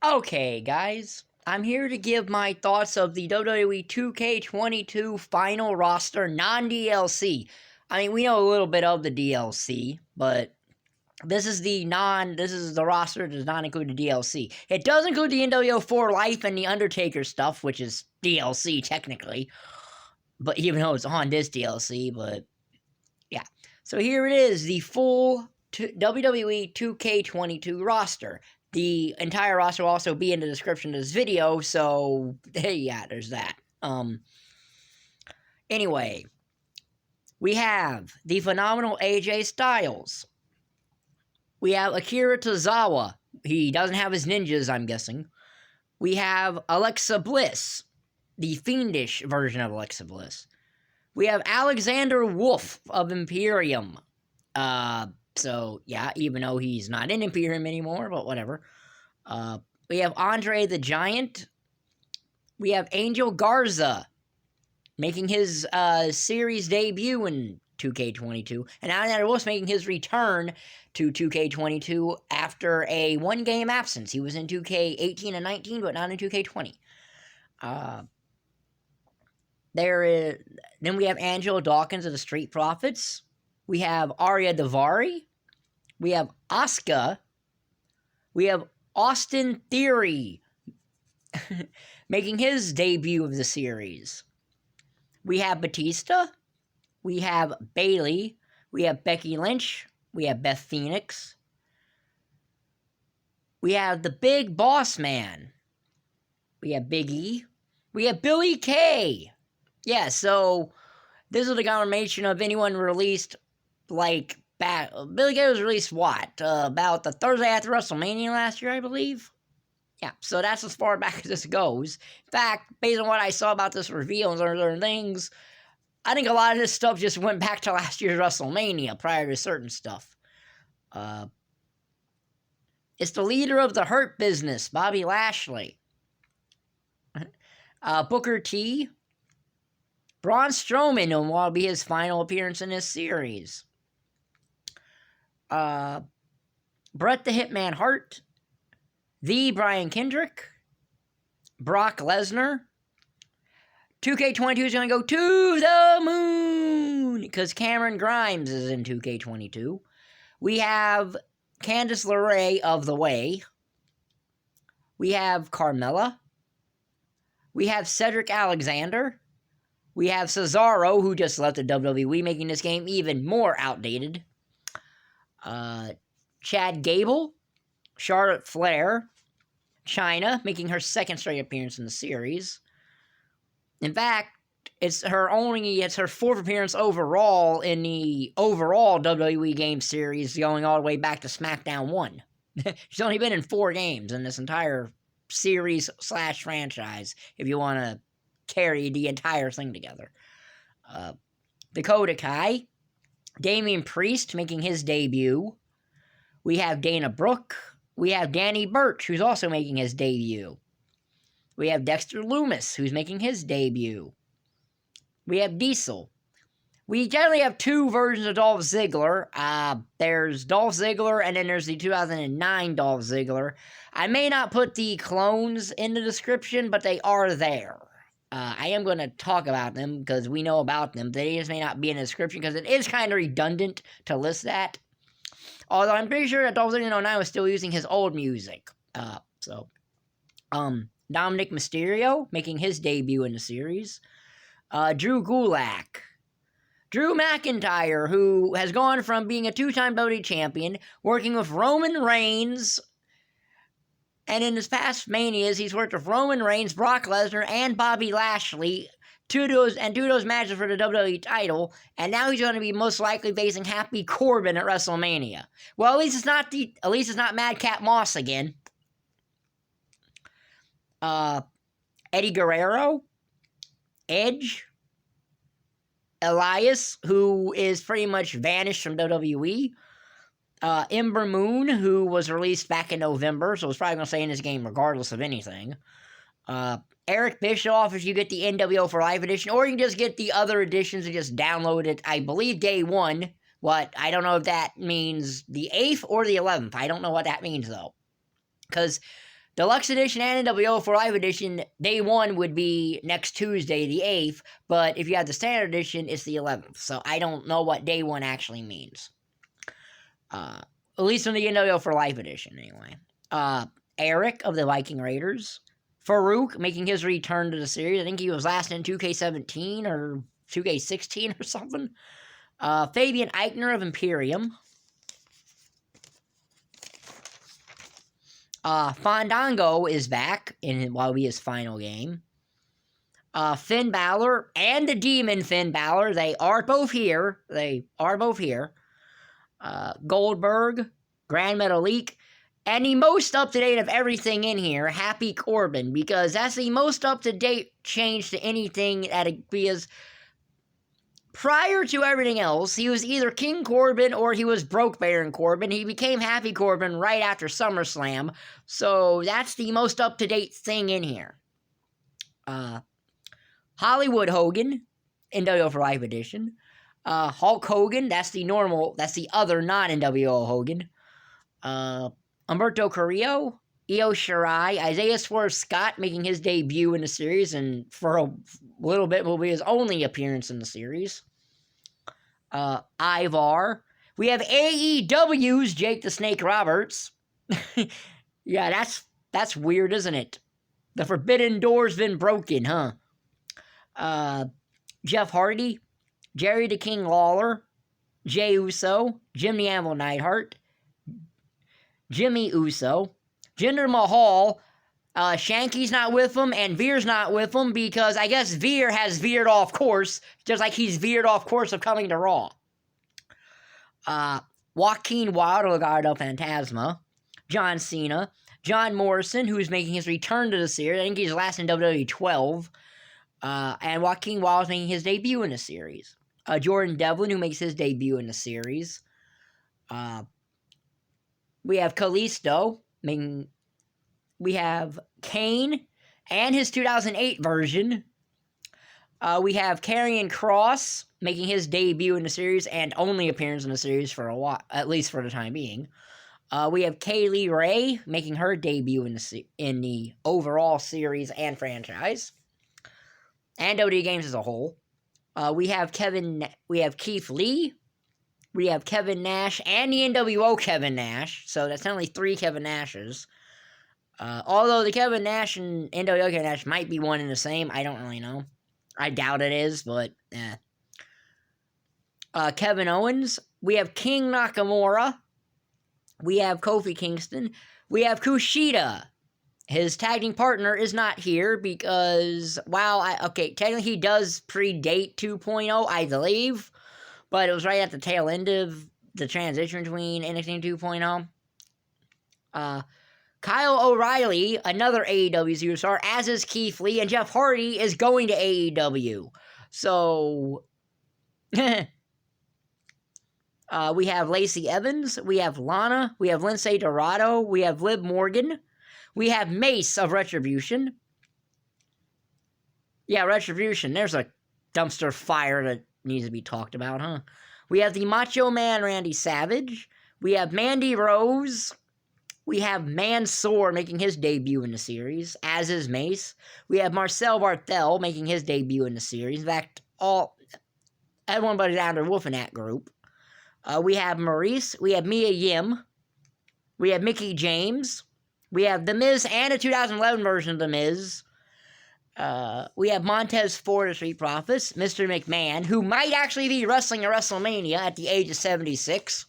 Okay, guys, I'm here to give my thoughts of the WWE 2K22 final roster non-DLC. I mean, we know a little bit of the DLC, but this is the roster that does not include the DLC. It does include the NWO for Life and the Undertaker stuff, which is DLC technically, but even though it's on this DLC, but yeah. So here it is, the full WWE 2K22 roster. The entire roster will also be in the description of this video, so yeah, there's that. Anyway, we have the phenomenal AJ Styles. We have Akira Tozawa. He doesn't have his ninjas, I'm guessing. We have Alexa Bliss, the fiendish version of Alexa Bliss. We have Alexander Wolfe of Imperium. So, yeah, even though he's not in Imperium anymore, but whatever. We have Andre the Giant. We have Angel Garza making his series debut in 2K22. And Alexander Wolfe's making his return to 2K22 after a one-game absence. He was in 2K18 and 19, but not in 2K20. Then we have Angelo Dawkins of the Street Profits. We have Ariya Daivari. We have Askua. We have Austin Theory making his debut of the series. We have Batista. We have Bayley. We have Becky Lynch. We have Beth Phoenix. We have the Big Boss Man. We have Big E. We have Billie Kay. Yeah, so this is the confirmation of anyone released, like, back. Billie Kay was released, what? About the Thursday after WrestleMania last year, I believe? Yeah, so that's as far back as this goes. In fact, based on what I saw about this reveal and certain things, I think a lot of this stuff just went back to last year's WrestleMania prior to certain stuff. It's the leader of the Hurt Business, Bobby Lashley. Booker T. Braun Strowman will be his final appearance in this series. Bret the Hitman Hart. The Brian Kendrick. Brock Lesnar. 2K22 is going to go to the moon because Cameron Grimes is in 2K22. We have Candice LeRae of The Way. We have Carmella. We have Cedric Alexander. We have Cesaro, who just left the WWE, making this game even more outdated. Chad Gable. Charlotte Flair. Chyna, making her second straight appearance in the series. In fact, it's her fourth appearance overall in the overall WWE game series, going all the way back to SmackDown 1. She's only been in 4 games in this entire series/franchise, if you want to carry the entire thing together. Dakota Kai. Damian Priest making his debut. We have Dana Brooke. We have Danny Burch, who's also making his debut. We have Dexter Lumis, who's making his debut. We have Diesel. We generally have 2 versions of Dolph Ziggler. There's Dolph Ziggler, and then there's the 2009 Dolph Ziggler. I may not put the clones in the description, but they are there. I am going to talk about them, because we know about them. They just may not be in the description, because it is kind of redundant to list that. Although I'm pretty sure that Dolph Ziggler in 09 was still using his old music. Dominik Mysterio making his debut in the series. Drew Gulak. Drew McIntyre, who has gone from being a 2-time WWE champion, working with Roman Reigns, and in his past Manias, he's worked with Roman Reigns, Brock Lesnar, and Bobby Lashley, two of those matches for the WWE title, and now he's going to be most likely facing Happy Corbin at WrestleMania. Well, at least it's not Madcap Moss again. Eddie Guerrero, Edge, Elias, who is pretty much vanished from WWE, Ember Moon, who was released back in November, so it's probably going to stay in this game regardless of anything, Eric Bischoff if you get the NWO for Life edition, or you can just get the other editions and just download it, I believe day 1, what, I don't know if that means the 8th or the 11th, I don't know what that means though, because Deluxe Edition and NWO for Live Edition, day 1 would be next Tuesday, the 8th, but if you have the Standard Edition, it's the 11th, so I don't know what day 1 actually means. At least in the NWO for Live Edition, anyway. Eric of the Viking Raiders. Farouk making his return to the series. I think he was last in 2K17 or 2K16 or something. Fabian Eichner of Imperium. Fandango is back in what will be his final game. Finn Balor and the Demon Finn Balor, they are both here. Goldberg, Grand Metalik, and the most up-to-date of everything in here, Happy Corbin, because that's the most up-to-date change to anything because prior to everything else, he was either King Corbin or he was Broke Baron Corbin. He became Happy Corbin right after SummerSlam, so that's the most up-to-date thing in here. Hollywood Hogan, NWO for Live Edition. Hulk Hogan, that's the other non-NWO Hogan. Humberto Carrillo, Io Shirai, Isaiah Swerve Scott making his debut in the series, and for a little bit will be his only appearance in the series. Ivar. We have AEW's Jake the Snake Roberts. Yeah, that's weird, isn't it? The forbidden door's been broken, huh? Jeff Hardy, Jerry the King Lawler, Jey Uso, Jim the Anvil Neidhart, Jimmy Uso, Jinder Mahal. Shanky's not with him, and Veer's not with him, because I guess Veer has veered off course, just like he's veered off course of coming to Raw. Joaquin Wilde, Legado Fantasma, John Cena, John Morrison, who's making his return to the series. I think he's last in WWE 12. And Joaquin Wilde's making his debut in the series. Jordan Devlin, who makes his debut in the series. We have Kalisto, we have Kane and his 2008 version. We have Karrion Kross making his debut in the series and only appearance in the series for a while, at least for the time being. We have Kaylee Ray making her debut in the overall series and franchise, and WWE games as a whole. We have Keith Lee. We have Kevin Nash and the NWO Kevin Nash, so that's only 3 Kevin Nashes. Although the Kevin Nash and NWO Kevin Nash might be one and the same, I don't really know. I doubt it is, but Kevin Owens. We have King Nakamura. We have Kofi Kingston. We have Kushida. His tag team partner is not here because, technically he does predate 2.0, I believe, but it was right at the tail end of the transition between NXT and 2.0. Kyle O'Reilly, another AEW superstar, as is Keith Lee, and Jeff Hardy is going to AEW. So, we have Lacey Evans, we have Lana, we have Lindsay Dorado, we have Liv Morgan, we have Mace of Retribution. Yeah, Retribution, there's a dumpster fire that needs to be talked about, huh? We have the Macho Man Randy Savage, we have Mandy Rose, we have Mansoor making his debut in the series, as is Mace. We have Marcel Barthel making his debut in the series. In fact, everyone but down to Wolfe in that group. We have Maurice. We have Mia Yim. We have Mickie James. We have The Miz and a 2011 version of The Miz. We have Montez Ford of Street Profits. Mr. McMahon, who might actually be wrestling at WrestleMania at the age of 76.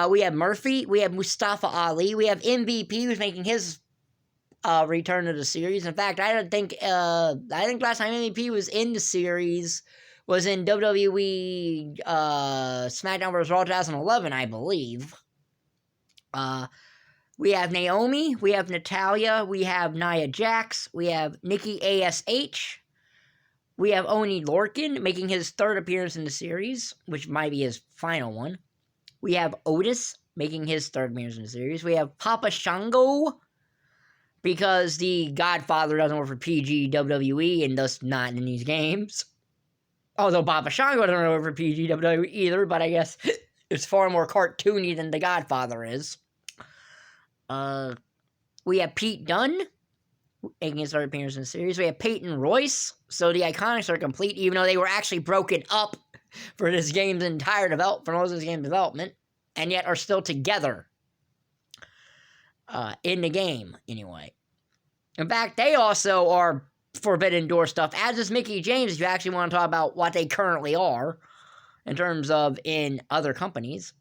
We have Murphy, we have Mustafa Ali, we have MVP, who's making his return to the series. In fact, I think last time MVP was in the series was in WWE SmackDown vs. Raw 2011, I believe. We have Naomi, we have Natalya, we have Nia Jax, we have Nikki ASH, we have Oni Lorcan making his 3rd appearance in the series, which might be his final one. We have Otis making his 3rd appearance in the series. We have Papa Shango, because the Godfather doesn't work for PG WWE and thus not in these games. Although Papa Shango doesn't work for PG WWE either, but I guess it's far more cartoony than the Godfather is. We have Pete Dunne making his third appearance in the series. We have Peyton Royce. So the Iconics are complete, even though they were actually broken up for this game's entire for most of this game's development, and yet are still together in the game, anyway. In fact, they also are Forbidden Door stuff, as is Mickie James, if you actually want to talk about what they currently are, in terms of in other companies.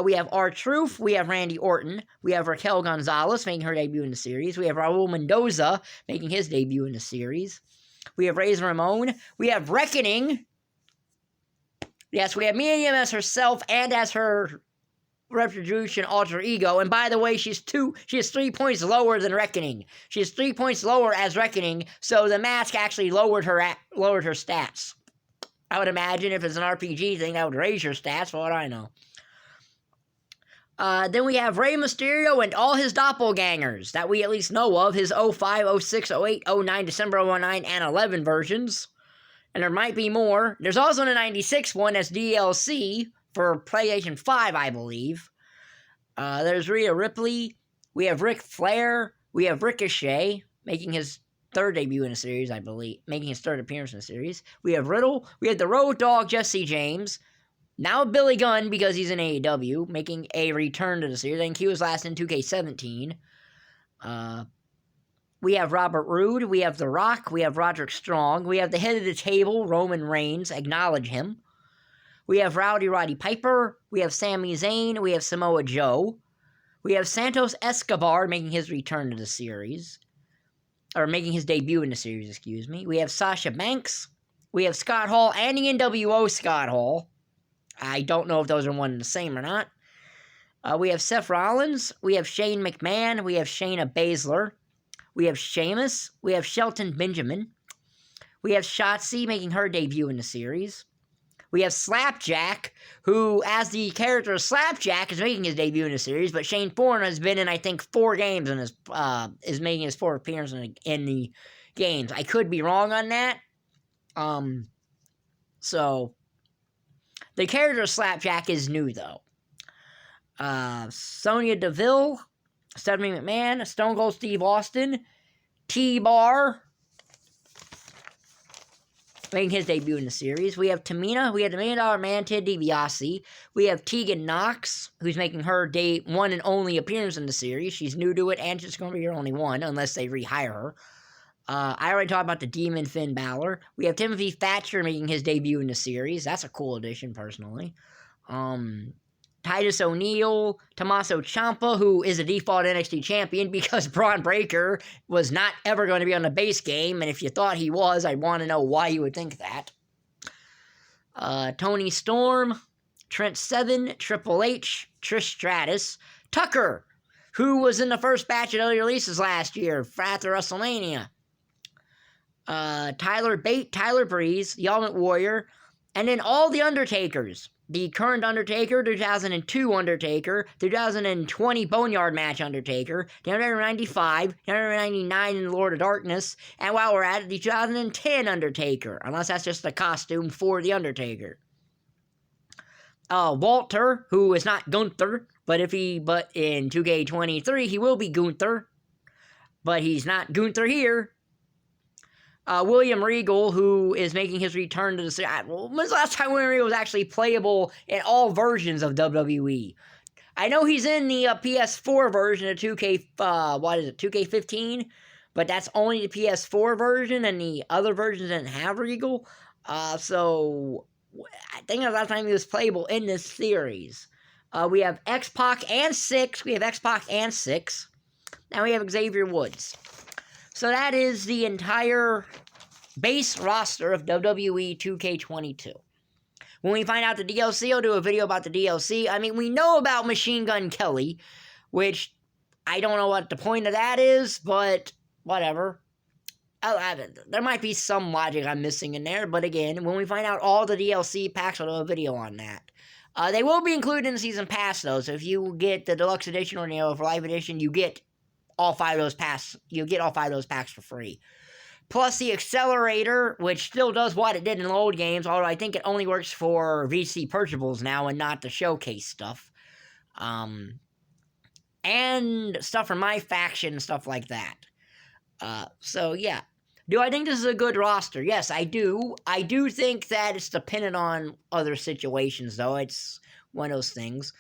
We have R-Truth, we have Randy Orton, we have Raquel Gonzalez making her debut in the series, we have Raul Mendoza making his debut in the series, we have Razor Ramon, we have Reckoning. Yes, we have Mia Yim as herself and as her Retribution alter ego, and by the way, she is 3 points lower than Reckoning. She is 3 points lower as Reckoning, so the mask actually lowered her stats. I would imagine if it's an RPG thing, that would raise your stats, for what I know. Then we have Rey Mysterio and all his doppelgangers that we at least know of, his 05, 06, 08, 09, December 09, and 11 versions. And there might be more. There's also the 96 one as DLC for PlayStation 5, I believe. There's Rhea Ripley. We have Ric Flair. We have Ricochet making his third debut in the series, I believe. Making his third appearance in the series. We have Riddle. We have the Road Dogg, Jesse James. Now Billy Gunn, because he's in AEW, making a return to the series. I think he was last in 2K17. We have Robert Roode. We have The Rock. We have Roderick Strong. We have the head of the table, Roman Reigns. Acknowledge him. We have Roddy Piper. We have Sami Zayn. We have Samoa Joe. We have Santos Escobar making his return to the series. Or making his debut in the series, excuse me. We have Sasha Banks. We have Scott Hall and the NWO Scott Hall. I don't know if those are one and the same or not. We have Seth Rollins. We have Shane McMahon. We have Shayna Baszler. We have Sheamus. We have Shelton Benjamin. We have Shotzi making her debut in the series. We have Slapjack, who, as the character of Slapjack, is making his debut in the series, but Shane Thorne has been in, I think, 4 games and is making his 4th appearance in the games. I could be wrong on that. So, the character of Slapjack is new, though. Sonya Deville, Stephanie McMahon, Stone Cold Steve Austin, T-Bar, making his debut in the series. We have Tamina. We have the $1 Million Man, Ted DiBiase. We have Tegan Knox, who's making her one and only appearance in the series. She's new to it, and she's going to be her only one, unless they rehire her. I already talked about the Demon Finn Balor. We have Timothy Thatcher making his debut in the series. That's a cool addition, personally. Titus O'Neil, Tommaso Ciampa, who is a default NXT champion because Braun Breaker was not ever going to be on the base game, and if you thought he was, I'd want to know why you would think that. Tony Storm, Trent Seven, Triple H, Trish Stratus, Tucker, who was in the first batch of early releases last year after WrestleMania. Tyler Bate, Tyler Breeze, the Ultimate Warrior, and then all the Undertakers. The current Undertaker, 2002 Undertaker, 2020 Boneyard Match Undertaker, 1995, 1999 in the Lord of Darkness, and while we're at it, the 2010 Undertaker, unless that's just a costume for the Undertaker. Walter, who is not Gunther, but in 2K23 he will be Gunther, but he's not Gunther here. William Regal, who is making his return to the series. When was the last time William Regal was actually playable in all versions of WWE? I know he's in the PS4 version of 2K15, but that's only the PS4 version, and the other versions didn't have Regal. So I think that's the last time he was playable in this series. We have X-Pac and Syxx. Now we have Xavier Woods. So that is the entire base roster of WWE 2K22. When we find out the DLC, I'll do a video about the DLC. I mean, we know about Machine Gun Kelly, which I don't know what the point of that is, but whatever. There might be some logic I'm missing in there, but again, when we find out all the DLC packs, I'll do a video on that. They will be included in the Season Pass, though, so if you get the Deluxe Edition or the for Life Edition, you get all 5 of those packs. You get all 5 of those packs for free. Plus the Accelerator, which still does what it did in the old games, although I think it only works for VC purchables now and not the showcase stuff. and stuff from my faction and stuff like that. So yeah. Do I think this is a good roster? Yes, I do. I do think that it's dependent on other situations, though. It's one of those things.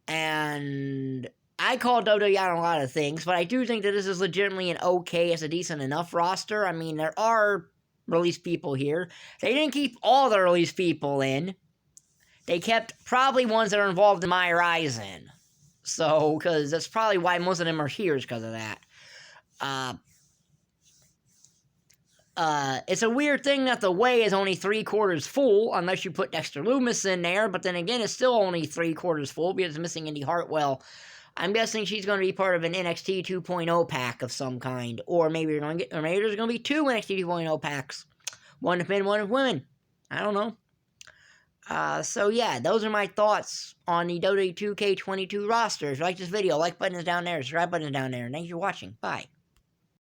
And I call WWE out on a lot of things, but I do think that this is legitimately an okay, it's a decent enough roster. I mean, there are released people here. They didn't keep all the released people in. They kept probably ones that are involved in my eyes in. So, because that's probably why most of them are here, is because of that. It's a weird thing that the way is only 3/4 full, unless you put Dexter Lumis in there, but then again, it's still only 3/4 full because it's missing Indy Hartwell. I'm guessing she's going to be part of an NXT 2.0 pack of some kind, or maybe there's going to be 2 NXT 2.0 packs, one of men, one of women. I don't know. So yeah, those are my thoughts on the WWE 2K22 roster. If you like this video, like button is down there, subscribe button is down there, and thanks for watching. Bye.